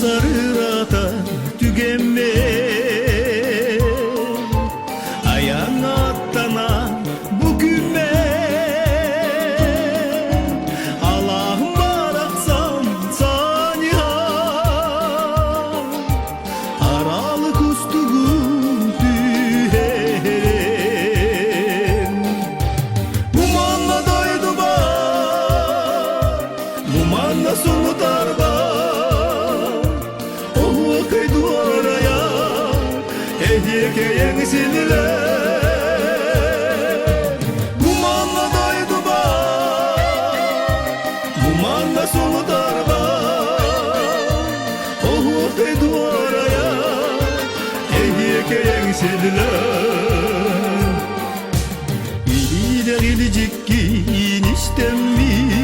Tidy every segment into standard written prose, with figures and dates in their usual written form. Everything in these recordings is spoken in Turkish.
sarırata tügenme ayağına attana bugünme Allah'ım baraksan saniha aralık ustuğun tüherim Mumanla doydu var Mumanla sonu darba Yekeyeng siniler Mumanla doydu var Mumanla sonu darba Okuydu oraya Yekeyeng siniler İliyle gilicik giyin istemmin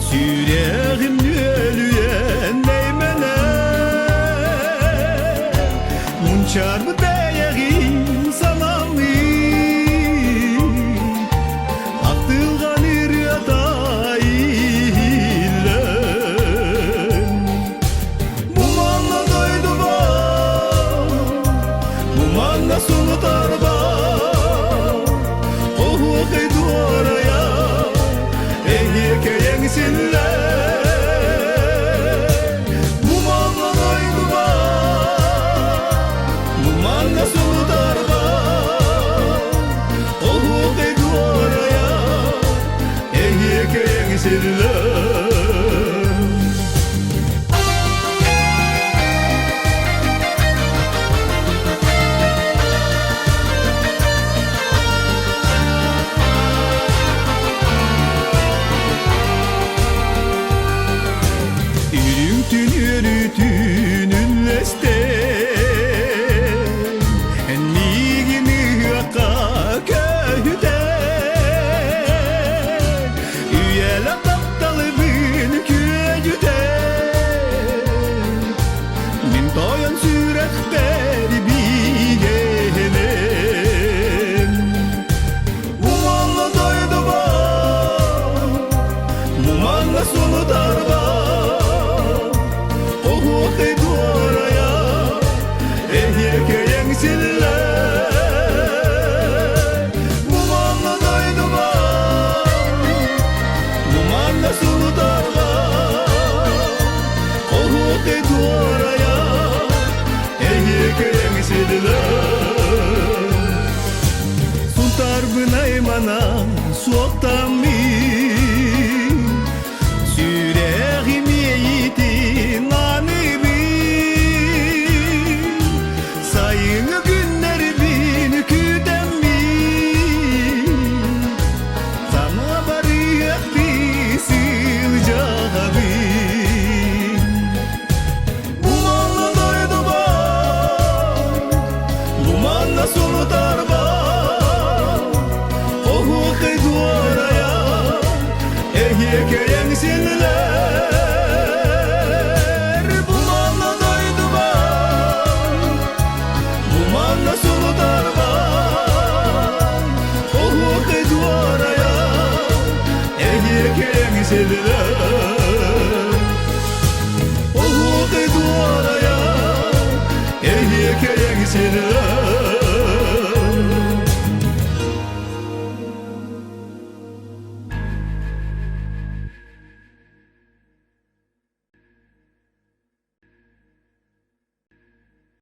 Süreğim ölüyen neymene Çarpı değerim sanamı Attılgan iryata ilen Mumanla doydu var Mumanla sonu darba Okuydu oraya Yekeyeng sinler Sonu darba Okuydu oraya Yekeyeng siniler Ürüntün yürütünün leste Sonu darba Okuydu oraya Yekeyeng siniler Mumanla doydu var Mumanla sonu darba Okuydu oraya Yekeyeng siniler Suntar bınaymana Suoktan mi Sonu darba Okuydu oraya Yekeyeng siniler Mumanla doydu var Mumanla sonu darba Okuydu oraya Yekeyeng siniler Okuydu oraya Yekeyeng siniler